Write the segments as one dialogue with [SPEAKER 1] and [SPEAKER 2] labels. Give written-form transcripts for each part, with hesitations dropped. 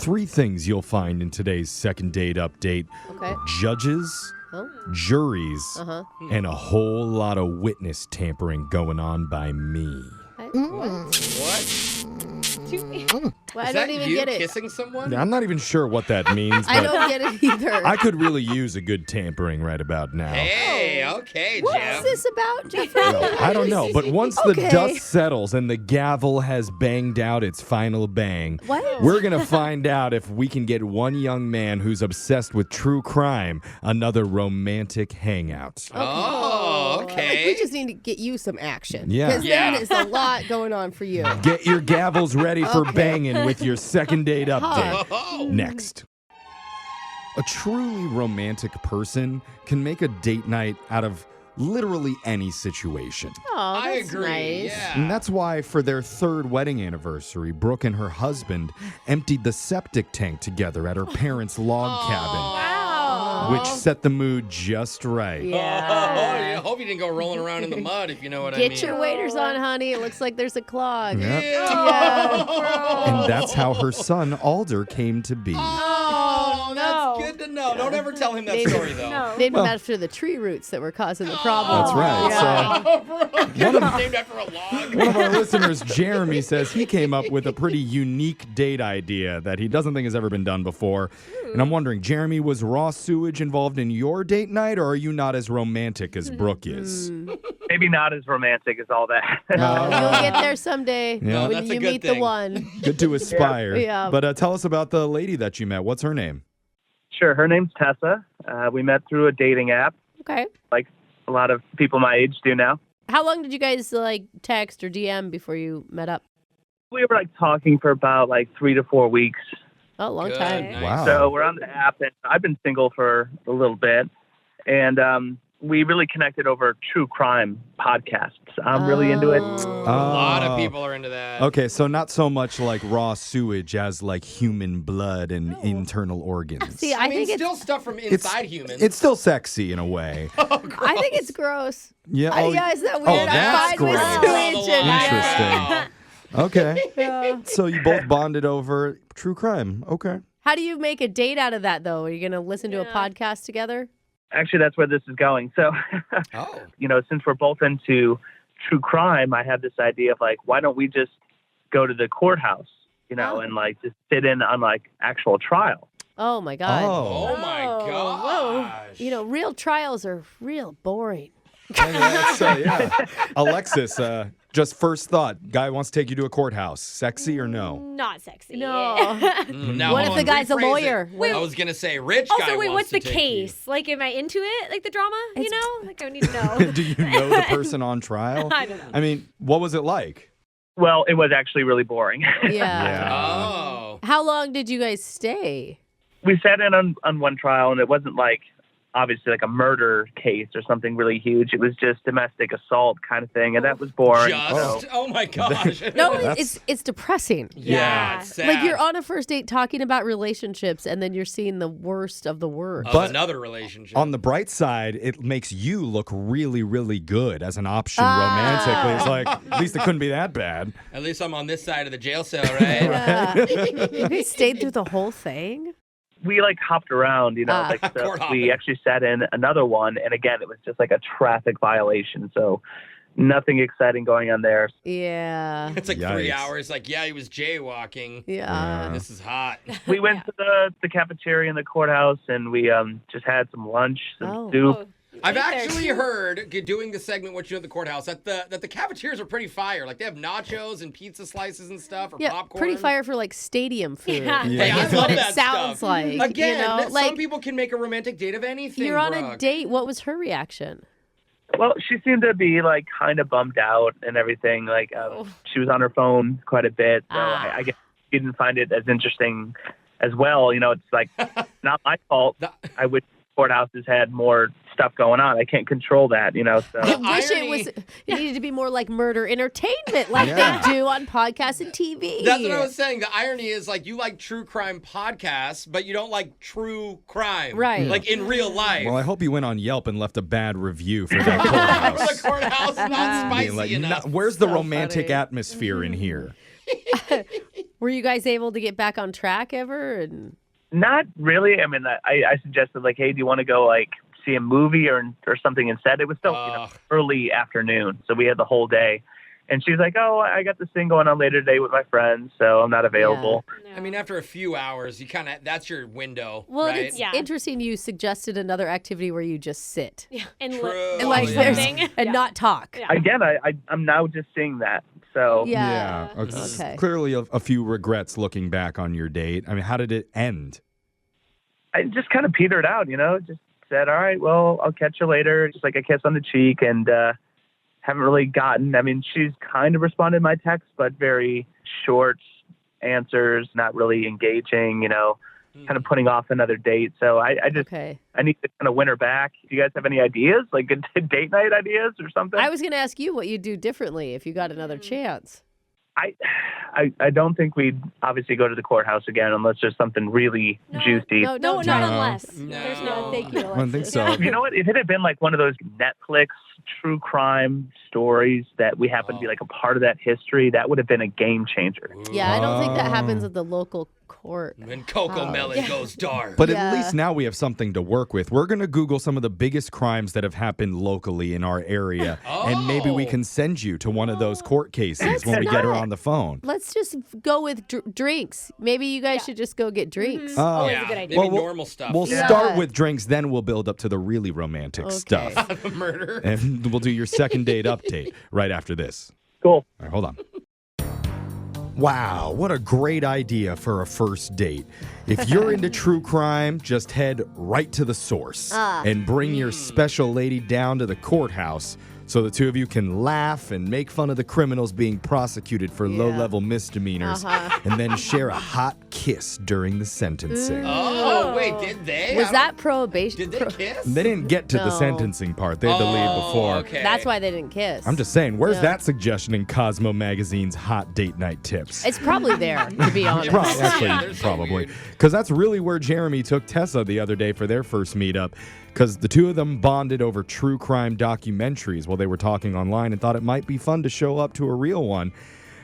[SPEAKER 1] 3 things you'll find in today's second date update.
[SPEAKER 2] Okay.
[SPEAKER 1] Judges, juries, and a whole lot of witness tampering going on by me.
[SPEAKER 3] What?
[SPEAKER 2] Well, I don't even get it.
[SPEAKER 3] Kissing someone?
[SPEAKER 1] I'm not even sure what that means,
[SPEAKER 2] I
[SPEAKER 1] but
[SPEAKER 2] don't get it either.
[SPEAKER 1] I could really use a good tampering right about now.
[SPEAKER 3] Hey, okay,
[SPEAKER 2] What
[SPEAKER 3] Jeff.
[SPEAKER 2] is this about, Jeff?
[SPEAKER 1] Well, I don't know, but once the dust settles and the gavel has banged out its final bang, we're going to find out if we can get one young man who's obsessed with true crime another romantic hangout.
[SPEAKER 3] Oh, okay.
[SPEAKER 2] We just need to get you some action.
[SPEAKER 1] Yeah.
[SPEAKER 2] Because there is a lot going on for you.
[SPEAKER 1] Get your gavels ready for banging with your second date update. Next. A truly romantic person can make a date night out of literally any situation.
[SPEAKER 2] Oh,
[SPEAKER 3] I
[SPEAKER 2] that's
[SPEAKER 3] agree.
[SPEAKER 2] nice.
[SPEAKER 3] Yeah.
[SPEAKER 1] And that's why for their 3rd wedding anniversary, Brooke and her husband emptied the septic tank together at her parents' log cabin,
[SPEAKER 2] Wow.
[SPEAKER 1] which set the mood just right.
[SPEAKER 3] I hope you didn't go rolling around in the mud, if you know what I mean.
[SPEAKER 2] Get your waders on, honey. It looks like there's a clog.
[SPEAKER 1] Yep.
[SPEAKER 2] Yeah.
[SPEAKER 1] And that's how her son, Alder, came to be.
[SPEAKER 3] Oh, that's good to know. Don't ever tell him that story, though.
[SPEAKER 2] Named him after the tree roots that were causing the problem.
[SPEAKER 1] That's right.
[SPEAKER 2] Yeah.
[SPEAKER 1] So
[SPEAKER 3] Named after a log.
[SPEAKER 1] one of our listeners, Jeremy, says he came up with a pretty unique date idea that he doesn't think has ever been done before. And I'm wondering, Jeremy, was raw sewage involved in your date night, or are you not as romantic as Brooke is?
[SPEAKER 4] Maybe not as romantic as all that.
[SPEAKER 2] No, you'll get there someday
[SPEAKER 1] Yeah.
[SPEAKER 2] when
[SPEAKER 3] That's a
[SPEAKER 2] you
[SPEAKER 3] good
[SPEAKER 2] meet
[SPEAKER 3] thing.
[SPEAKER 2] the one.
[SPEAKER 1] Good to aspire.
[SPEAKER 2] Yeah.
[SPEAKER 1] But tell us about the lady that you met. What's her name?
[SPEAKER 4] Sure, her name's Tessa. We met through a dating app,
[SPEAKER 2] Okay.
[SPEAKER 4] like a lot of people my age do now.
[SPEAKER 2] How long did you guys text or DM before you met up?
[SPEAKER 4] We were talking for about 3 to 4 weeks.
[SPEAKER 2] Oh, long
[SPEAKER 3] Good,
[SPEAKER 2] time.
[SPEAKER 3] nice.
[SPEAKER 1] Wow.
[SPEAKER 4] So we're on the app, and I've been single for a little bit, and we really connected over true crime podcasts. I'm really into it.
[SPEAKER 3] A lot of people are into that.
[SPEAKER 1] Okay, so not so much like raw sewage as like human blood and internal organs.
[SPEAKER 2] See,
[SPEAKER 3] I mean,
[SPEAKER 2] think it's
[SPEAKER 3] still stuff from inside humans.
[SPEAKER 1] It's still sexy in a way.
[SPEAKER 2] I think it's gross.
[SPEAKER 1] Yeah.
[SPEAKER 2] Yeah, is that weird?
[SPEAKER 1] that's
[SPEAKER 2] I'm fine with
[SPEAKER 1] gross.
[SPEAKER 2] sewage and
[SPEAKER 1] Interesting. Okay.
[SPEAKER 2] Yeah.
[SPEAKER 1] So you both bonded over true crime. Okay.
[SPEAKER 2] How do you make a date out of that, though? Are you going to listen to a podcast together?
[SPEAKER 4] Actually, that's where this is going. So,
[SPEAKER 3] Oh.
[SPEAKER 4] Since we're both into true crime, I had this idea of why don't we just go to the courthouse, and just sit in on actual trial.
[SPEAKER 2] Oh, my God.
[SPEAKER 3] Oh, my gosh.
[SPEAKER 2] Real trials are real boring.
[SPEAKER 1] Alexis, just first thought. Guy wants to take you to a courthouse. Sexy or no?
[SPEAKER 5] Not sexy.
[SPEAKER 2] No.
[SPEAKER 3] Now,
[SPEAKER 2] What if
[SPEAKER 3] hold
[SPEAKER 2] the
[SPEAKER 3] on,
[SPEAKER 2] guy's a
[SPEAKER 3] rephrase
[SPEAKER 2] lawyer?
[SPEAKER 3] it. I was going to say, rich guy
[SPEAKER 5] Also, wait,
[SPEAKER 3] wants
[SPEAKER 5] what's
[SPEAKER 3] to
[SPEAKER 5] the
[SPEAKER 3] take you.
[SPEAKER 5] case? Am I into it? The drama? I need to know.
[SPEAKER 1] Do you know the person on trial?
[SPEAKER 5] I don't know.
[SPEAKER 1] I mean, what was it like?
[SPEAKER 4] Well, it was actually really boring.
[SPEAKER 2] Yeah.
[SPEAKER 3] Oh.
[SPEAKER 2] How long did you guys stay?
[SPEAKER 4] We sat in on one trial, and it wasn't obviously a murder case or something really huge. It was just domestic assault kind of thing, and that was boring.
[SPEAKER 3] Just? Oh, my gosh.
[SPEAKER 2] No, it's depressing.
[SPEAKER 3] Yeah, it's sad.
[SPEAKER 2] You're on a first date talking about relationships, and then you're seeing the worst of the worst.
[SPEAKER 3] Of another relationship.
[SPEAKER 1] On the bright side, it makes you look really, really good as an option romantically. It's at least it couldn't be that bad.
[SPEAKER 3] At least I'm on this side of the jail cell, right?
[SPEAKER 2] You guys stayed through the whole thing?
[SPEAKER 4] We hopped around,
[SPEAKER 3] Court
[SPEAKER 4] so
[SPEAKER 3] hopping.
[SPEAKER 4] we actually sat in another one, and again, it was just a traffic violation. So nothing exciting going on there.
[SPEAKER 2] Yeah.
[SPEAKER 3] It's 3
[SPEAKER 1] Yikes.
[SPEAKER 3] hours. He was jaywalking.
[SPEAKER 2] Yeah.
[SPEAKER 3] This is hot.
[SPEAKER 4] We went to the cafeteria in the courthouse, and we just had some lunch, some soup.
[SPEAKER 3] I've actually heard, doing the segment What You Do at the Courthouse, that the cafeterias are pretty fire. They have nachos and pizza slices and stuff, or popcorn.
[SPEAKER 2] Pretty fire for stadium food.
[SPEAKER 5] Yeah.
[SPEAKER 3] Hey, I
[SPEAKER 2] That's
[SPEAKER 3] love
[SPEAKER 2] what it
[SPEAKER 3] that
[SPEAKER 2] sounds
[SPEAKER 3] stuff.
[SPEAKER 2] like.
[SPEAKER 3] Again,
[SPEAKER 2] Like,
[SPEAKER 3] some people can make a romantic date of anything.
[SPEAKER 2] you're on
[SPEAKER 3] Brooke.
[SPEAKER 2] a date. What was her reaction?
[SPEAKER 4] Well, she seemed to be kind of bummed out and everything. She was on her phone quite a bit, so I guess she didn't find it as interesting as well. It's not my fault. I wish courthouses had more stuff going on. I can't control that, so.
[SPEAKER 2] I wish it needed to be more like murder entertainment, like they do on podcasts and TV.
[SPEAKER 3] That's what I was saying. The irony is, you like true crime podcasts, but you don't like true crime.
[SPEAKER 2] Right.
[SPEAKER 3] In real life.
[SPEAKER 1] Well, I hope you went on Yelp and left a bad review for that courthouse.
[SPEAKER 3] The courthouse, not spicy enough.
[SPEAKER 1] Where's the
[SPEAKER 2] So
[SPEAKER 1] romantic
[SPEAKER 2] funny.
[SPEAKER 1] atmosphere in here?
[SPEAKER 2] Were you guys able to get back on track ever? And
[SPEAKER 4] Not really. I mean, I suggested like, hey, do you want to go like see a movie or something instead? It was still early afternoon, so we had the whole day. And she's like, oh, I got this thing going on later today with my friends, so I'm not available.
[SPEAKER 3] Yeah. No. I mean, after a few hours, you kind of, that's your window,
[SPEAKER 2] well,
[SPEAKER 3] right?
[SPEAKER 2] it's interesting you suggested another activity where you just sit.
[SPEAKER 5] Yeah. And
[SPEAKER 2] like
[SPEAKER 5] something.
[SPEAKER 2] and not talk.
[SPEAKER 5] Yeah.
[SPEAKER 4] Again, I'm now just seeing that. So
[SPEAKER 2] Yeah.
[SPEAKER 1] Okay. Clearly a few regrets looking back on your date. I mean, how did it end?
[SPEAKER 4] I just kind of petered out, just said, all right, well, I'll catch you later. Just like a kiss on the cheek, and haven't really gotten, I mean, she's kind of responded to my text, but very short answers, not really engaging, kind of putting off another date. So I just, I need to kind of win her back. Do you guys have any ideas, like good date night ideas or something?
[SPEAKER 2] I was going to ask you what you'd do differently if you got another chance.
[SPEAKER 4] I don't think we'd obviously go to the courthouse again unless there's something really juicy.
[SPEAKER 5] No, not unless.
[SPEAKER 3] No.
[SPEAKER 5] There's no.
[SPEAKER 2] Thank you,
[SPEAKER 1] I don't think so.
[SPEAKER 4] You know what? If it had been like one of those Netflix true crime stories that we happen to be like a part of that history, that would have been a game changer.
[SPEAKER 2] Yeah, I don't think that happens at the local court.
[SPEAKER 3] When Coco Melon goes dark.
[SPEAKER 1] But at least now we have something to work with. We're going to Google some of the biggest crimes that have happened locally in our area. And maybe we can send you to one of those court cases when we get her on the phone.
[SPEAKER 2] Let's just go with drinks. Maybe you guys should just go get drinks.
[SPEAKER 5] Mm-hmm. Always a good idea.
[SPEAKER 3] Maybe normal stuff.
[SPEAKER 1] We'll start with drinks, then we'll build up to the really romantic stuff.
[SPEAKER 3] The murder.
[SPEAKER 1] And we'll do your second date update right after this.
[SPEAKER 4] Cool.
[SPEAKER 1] All right, hold on. Wow, what a great idea for a first date. If you're into true crime, just head right to the source and bring your special lady down to the courthouse so the two of you can laugh and make fun of the criminals being prosecuted for low-level misdemeanors and then share a hot kiss during the sentencing.
[SPEAKER 3] Oh, wait, did they?
[SPEAKER 2] Was that probation?
[SPEAKER 3] Did they kiss?
[SPEAKER 1] They didn't get to the sentencing part. They had to leave before.
[SPEAKER 3] Okay.
[SPEAKER 2] That's why they didn't kiss.
[SPEAKER 1] I'm just saying, where's that suggestion in Cosmo Magazine's hot date night tips?
[SPEAKER 2] It's probably there, to be honest.
[SPEAKER 1] Actually, probably. Because that's really where Jeremy took Tessa the other day for their first meetup. Because the two of them bonded over true crime documentaries while they were talking online and thought it might be fun to show up to a real one.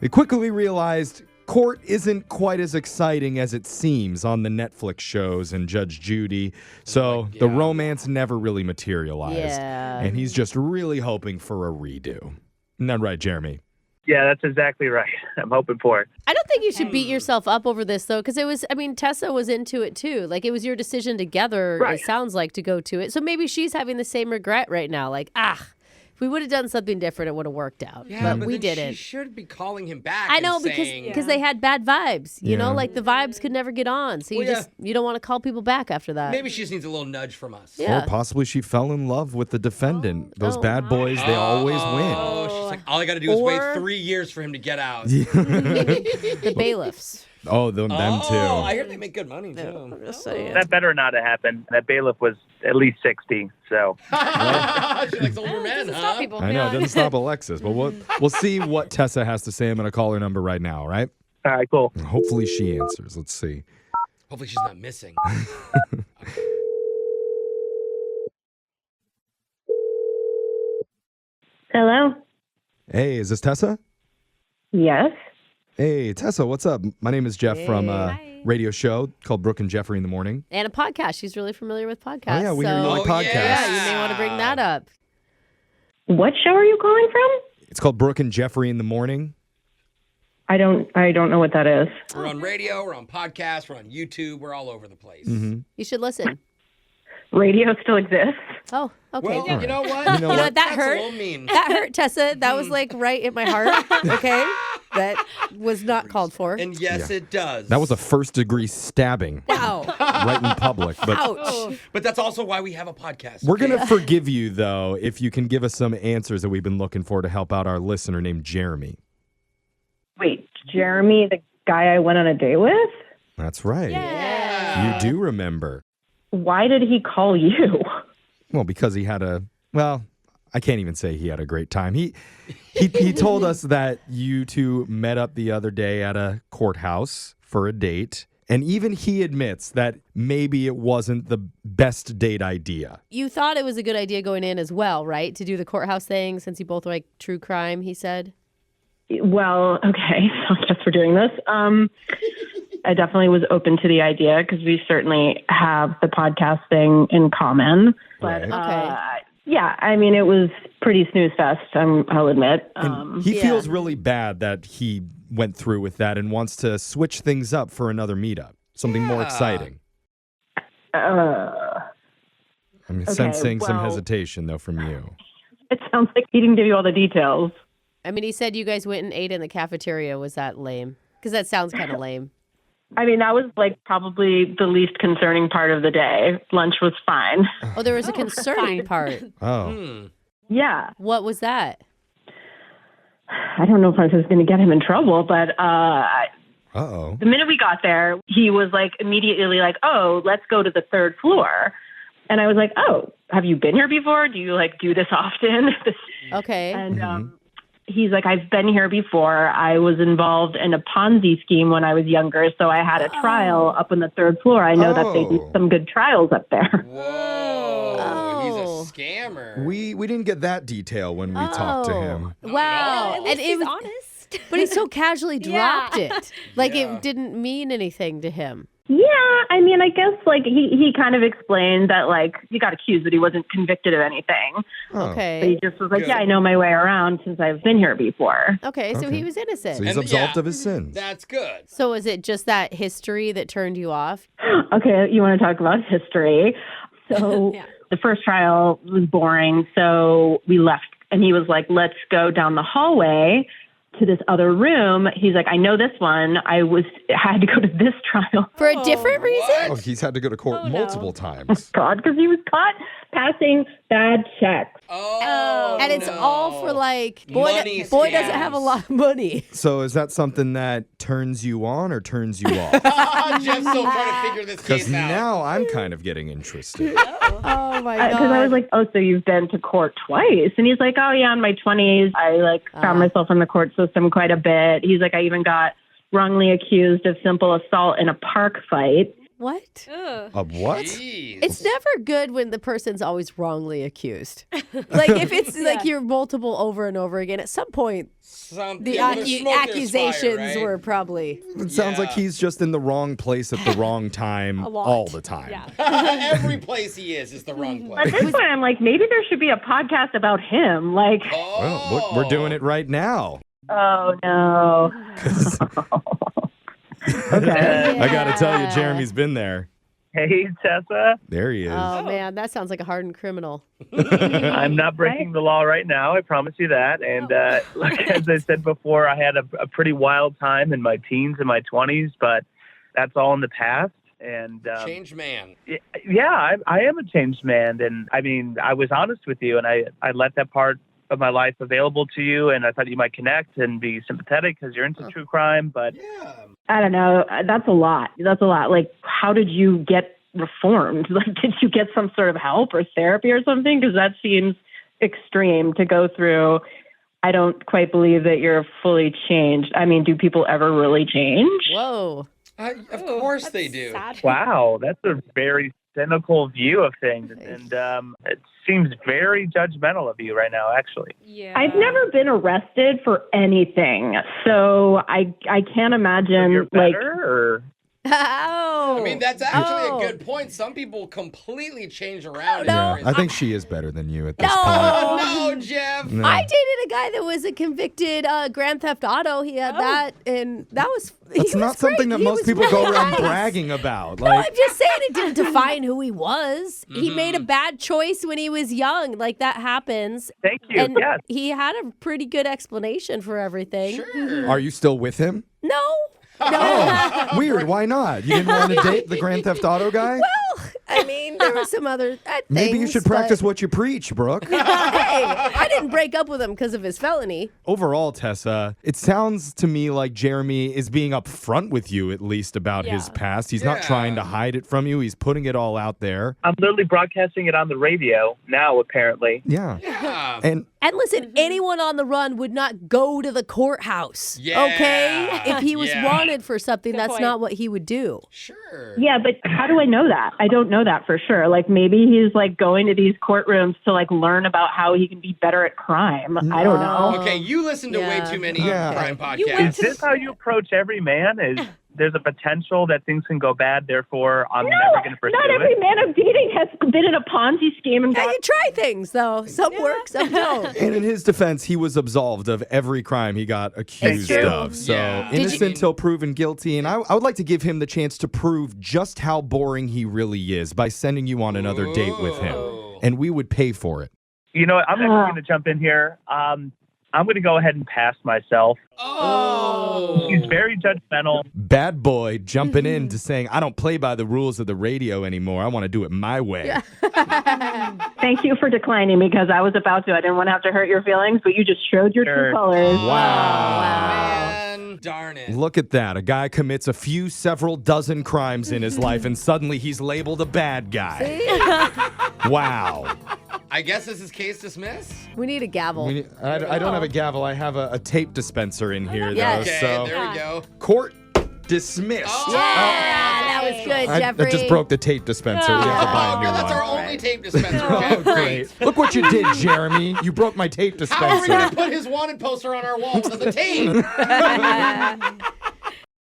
[SPEAKER 1] They quickly realized court isn't quite as exciting as it seems on the Netflix shows and Judge Judy. So the romance never really materialized.
[SPEAKER 2] Yeah.
[SPEAKER 1] And he's just really hoping for a redo. Isn't that right, Jeremy?
[SPEAKER 4] Yeah, that's exactly right. I'm hoping for it.
[SPEAKER 2] I don't think you should beat yourself up over this, though, because Tessa was into it, too. Like, it was your decision together, it sounds like, to go to it. So maybe she's having the same regret right now. Like, if we would have done something different, it would have worked out.
[SPEAKER 3] Yeah,
[SPEAKER 2] but we didn't.
[SPEAKER 3] She should be calling him back.
[SPEAKER 2] I know,
[SPEAKER 3] and saying,
[SPEAKER 2] because they had bad vibes. You know, like the vibes could never get on. So you don't want to call people back after that.
[SPEAKER 3] Maybe she just needs a little nudge from us.
[SPEAKER 2] Yeah.
[SPEAKER 1] Or possibly she fell in love with the defendant. Those bad boys, they always win.
[SPEAKER 3] Oh, she's like, all I got to do is wait 3 years for him to get out.
[SPEAKER 2] The bailiffs.
[SPEAKER 1] Oh, them too.
[SPEAKER 3] I hear they make good money, too.
[SPEAKER 2] I'm just saying.
[SPEAKER 4] That better not have happened. That bailiff was at least 60, so.
[SPEAKER 3] She likes older men,
[SPEAKER 5] Stop people.
[SPEAKER 1] I know, it doesn't stop Alexis. But we'll see what Tessa has to say. I'm going to call her number right now, all right?
[SPEAKER 4] All right, cool.
[SPEAKER 1] Hopefully she answers. Let's see.
[SPEAKER 3] Hopefully she's not missing.
[SPEAKER 6] Hello?
[SPEAKER 1] Hey, is this Tessa?
[SPEAKER 6] Yes.
[SPEAKER 1] Hey, Tessa, what's up? My name is Jeff from a radio show called Brooke and Jeffrey in the Morning.
[SPEAKER 2] And a podcast. She's really familiar with podcasts.
[SPEAKER 1] Oh, yeah, we hear you like podcasts.
[SPEAKER 2] Yeah, you may want to bring that up.
[SPEAKER 6] What show are you calling from?
[SPEAKER 1] It's called Brooke and Jeffrey in the Morning.
[SPEAKER 6] I don't know what that is.
[SPEAKER 3] We're on radio, we're on podcasts, we're on YouTube, we're all over the place.
[SPEAKER 1] Mm-hmm.
[SPEAKER 2] You should listen.
[SPEAKER 6] Radio still exists.
[SPEAKER 2] Oh, okay.
[SPEAKER 3] Well, you know what?
[SPEAKER 1] You know what?
[SPEAKER 2] That
[SPEAKER 3] That's
[SPEAKER 2] hurt.
[SPEAKER 3] a little mean.
[SPEAKER 2] That hurt, Tessa. That was like right in my heart. Okay? That was not called for.
[SPEAKER 3] And yes, it does.
[SPEAKER 1] That was a first-degree stabbing
[SPEAKER 2] Ow.
[SPEAKER 1] right in public. But
[SPEAKER 2] Ouch.
[SPEAKER 3] But that's also why we have a podcast.
[SPEAKER 1] we're going to forgive you, though, if you can give us some answers that we've been looking for to help out our listener named Jeremy.
[SPEAKER 6] Wait, Jeremy, the guy I went on a date with?
[SPEAKER 1] That's right.
[SPEAKER 3] Yeah.
[SPEAKER 1] You do remember.
[SPEAKER 6] Why did he call you?
[SPEAKER 1] Well, because he had I can't even say he had a great time. He told us that you two met up the other day at a courthouse for a date. And even he admits that maybe it wasn't the best date idea.
[SPEAKER 2] You thought it was a good idea going in as well, right? To do the courthouse thing since you both like true crime, he said.
[SPEAKER 6] Well, okay, so I guess we're doing this. I definitely was open to the idea because we certainly have the podcast thing in common. But yeah, I mean, it was pretty snooze fest, I'll admit.
[SPEAKER 1] He feels really bad that he went through with that and wants to switch things up for another meetup, something more exciting. I'm sensing some hesitation, though, from you.
[SPEAKER 6] It sounds like he didn't give you all the details.
[SPEAKER 2] I mean, he said you guys went and ate in the cafeteria. Was that lame? Because that sounds kind of lame.
[SPEAKER 6] I mean, that was like probably the least concerning part of the day. Lunch was fine.
[SPEAKER 2] Oh, there was a concerning part.
[SPEAKER 1] Oh.
[SPEAKER 6] Yeah.
[SPEAKER 2] What was that?
[SPEAKER 6] I don't know if I was going to get him in trouble, but
[SPEAKER 1] Uh-oh.
[SPEAKER 6] the minute we got there, he was like immediately like, oh, let's go to the third floor. And I was like, oh, have you been here before? Do you like do this often?
[SPEAKER 2] Okay.
[SPEAKER 6] And he's like, I've been here before. I was involved in a Ponzi scheme when I was younger, so I had a trial up on the third floor. I know that they do some good trials up there.
[SPEAKER 3] Whoa. He's a scammer.
[SPEAKER 1] We didn't get that detail when we talked to him.
[SPEAKER 2] Wow.
[SPEAKER 5] At least he's honest.
[SPEAKER 2] But he so casually dropped it. Like it didn't mean anything to him.
[SPEAKER 6] Yeah, I mean, I guess like he kind of explained that like he got accused, but he wasn't convicted of anything.
[SPEAKER 1] Oh.
[SPEAKER 2] Okay.
[SPEAKER 6] So he just was like, yeah, I know my way around since I've been here before.
[SPEAKER 2] Okay, so he was innocent.
[SPEAKER 1] So he's absolved of his sins.
[SPEAKER 3] That's good.
[SPEAKER 2] So is it just that history that turned you off?
[SPEAKER 6] Okay, you want to talk about history? So the first trial was boring, so we left, and he was like, let's go down the hallway to this other room. He's like, I know this one. I had to go to this trial.
[SPEAKER 2] For a different reason?
[SPEAKER 1] Oh, he's had to go to court multiple times.
[SPEAKER 6] God, because he was caught passing bad checks.
[SPEAKER 3] Oh,
[SPEAKER 2] and it's all for like,
[SPEAKER 3] Money
[SPEAKER 2] boy doesn't
[SPEAKER 3] scams.
[SPEAKER 2] have a lot of money.
[SPEAKER 1] So is that something that turns you on or turns you off?
[SPEAKER 3] Jeff's still trying to figure this
[SPEAKER 1] Because
[SPEAKER 3] case out.
[SPEAKER 1] now I'm kind of getting interested.
[SPEAKER 2] Oh my God.
[SPEAKER 6] Because I was like, oh, so you've been to court twice? And he's like, oh yeah, in my 20s, I like found myself in the court system quite a bit. He's like, I even got wrongly accused of simple assault in a park fight.
[SPEAKER 2] What?
[SPEAKER 1] Of what?
[SPEAKER 3] Jeez.
[SPEAKER 2] It's never good when the person's always wrongly accused. Like if it's like you're multiple over and over again, at some point the accusations were probably.
[SPEAKER 1] It sounds like he's just in the wrong place at the wrong time all the time.
[SPEAKER 5] Yeah.
[SPEAKER 3] Every place he is the wrong
[SPEAKER 6] At
[SPEAKER 3] place.
[SPEAKER 6] this point, I'm like, maybe there should be a podcast about him. Like,
[SPEAKER 1] Well, we're doing it right now.
[SPEAKER 6] oh no. Okay.
[SPEAKER 1] I got to tell you, Jeremy's been there.
[SPEAKER 4] Hey, Tessa.
[SPEAKER 1] There he is.
[SPEAKER 2] Oh man, that sounds like a hardened criminal.
[SPEAKER 4] I'm not breaking the law right now. I promise you that. And like as I said before, I had a pretty wild time in my teens and my 20s, but that's all in the past. And
[SPEAKER 3] Changed man.
[SPEAKER 4] yeah, I am a changed man. And I mean, I was honest with you, and I let that part of my life available to you, and I thought you might connect and be sympathetic because you're into true crime. But
[SPEAKER 6] I don't know. That's a lot. Like, how did you get reformed? Like, did you get some sort of help or therapy or something? Because that seems extreme to go through. I don't quite believe that you're fully changed. I mean, do people ever really change?
[SPEAKER 2] Whoa.
[SPEAKER 3] Of course they do.
[SPEAKER 5] Sad.
[SPEAKER 4] wow, that's a very cynical view of things, and it seems very judgmental of you right now, actually.
[SPEAKER 5] Yeah.
[SPEAKER 6] I've never been arrested for anything, so I can't imagine.
[SPEAKER 4] You're better,
[SPEAKER 2] Oh.
[SPEAKER 3] I mean, that's actually a good point. Some people completely change around.
[SPEAKER 1] Yeah,
[SPEAKER 3] in
[SPEAKER 1] I think
[SPEAKER 3] prison.
[SPEAKER 1] she is better than you at this
[SPEAKER 2] No.
[SPEAKER 3] No, Jeff.
[SPEAKER 1] point.
[SPEAKER 2] I dated a guy that was a convicted Grand Theft Auto. He had that, and that was.
[SPEAKER 1] That's not something that most people go around bragging about.
[SPEAKER 2] No, I'm just saying it didn't define who he was. He made a bad choice when he was young. Like that happens.
[SPEAKER 4] Thank you.
[SPEAKER 2] And
[SPEAKER 4] Yes.
[SPEAKER 2] he had a pretty good explanation for everything.
[SPEAKER 3] Sure.
[SPEAKER 1] Are you still with him?
[SPEAKER 2] No.
[SPEAKER 1] Oh, weird. Why not? You didn't want to date the Grand Theft Auto guy?
[SPEAKER 2] Well, I mean, there were some other things.
[SPEAKER 1] Maybe you should practice what you preach, Brooke.
[SPEAKER 2] Hey, I didn't break up with him because of his felony.
[SPEAKER 1] Overall, Tessa, it sounds to me like Jeremy is being upfront with you, at least, about his past. He's not trying to hide it from you. He's putting it all out there.
[SPEAKER 4] I'm literally broadcasting it on the radio now, apparently.
[SPEAKER 1] Yeah.
[SPEAKER 3] Yeah.
[SPEAKER 1] And
[SPEAKER 2] And listen, anyone on the run would not go to the courthouse.
[SPEAKER 3] Yeah.
[SPEAKER 2] Okay? If he was
[SPEAKER 3] Yeah.
[SPEAKER 2] wanted for something,
[SPEAKER 5] Good
[SPEAKER 2] that's
[SPEAKER 5] point.
[SPEAKER 2] not what he would do.
[SPEAKER 3] Sure.
[SPEAKER 6] Yeah, but how do I know that? I don't know that for sure. Like maybe he's like going to these courtrooms to like learn about how he can be better at crime. I don't know.
[SPEAKER 3] Okay, you listen to way too many crime
[SPEAKER 5] You
[SPEAKER 3] podcasts.
[SPEAKER 5] went
[SPEAKER 4] Is this how you approach every man? Is there's a potential that things can go bad, therefore I'm never going to pursue
[SPEAKER 6] Not
[SPEAKER 4] it?
[SPEAKER 6] every man I'm dating has been in a Ponzi scheme and
[SPEAKER 2] Yeah,
[SPEAKER 6] got
[SPEAKER 2] you try things, though. Some work, some don't.
[SPEAKER 1] And in his defense, he was absolved of every crime he got accused
[SPEAKER 2] true.
[SPEAKER 1] of. So
[SPEAKER 3] Yeah.
[SPEAKER 1] innocent till proven guilty. And I would like to give him the chance to prove just how boring he really is by sending you on another date with him. And we would pay for it.
[SPEAKER 4] You know what? I'm actually going to jump in here. I'm going to go ahead and pass myself.
[SPEAKER 3] Oh.
[SPEAKER 4] She's very judgmental.
[SPEAKER 1] Bad boy jumping in to saying, I don't play by the rules of the radio anymore. I want to do it my way.
[SPEAKER 6] Thank you for declining because I was about to. I didn't want to have to hurt your feelings, but you just showed your true colors.
[SPEAKER 3] Man, darn it.
[SPEAKER 1] Look at that. A guy commits several dozen crimes in his life, and suddenly he's labeled a bad guy. Wow.
[SPEAKER 3] I guess this is case dismissed?
[SPEAKER 2] We need a gavel.
[SPEAKER 1] I don't have a gavel. I have a tape dispenser in here, though.
[SPEAKER 2] Yes.
[SPEAKER 3] Okay,
[SPEAKER 1] So
[SPEAKER 3] there we go.
[SPEAKER 1] court dismissed.
[SPEAKER 3] Oh.
[SPEAKER 2] Yeah, that was good,
[SPEAKER 1] I
[SPEAKER 2] Jeffrey.
[SPEAKER 1] just broke the tape dispenser. We have to buy a
[SPEAKER 3] Oh,
[SPEAKER 1] new
[SPEAKER 3] no, that's
[SPEAKER 1] one.
[SPEAKER 3] our only tape dispenser.
[SPEAKER 1] Oh,
[SPEAKER 3] Okay,
[SPEAKER 1] great. Look what you did, Jeremy. You broke my tape
[SPEAKER 3] How are we going
[SPEAKER 1] dispenser.
[SPEAKER 3] to put his wanted poster on our walls as a tape?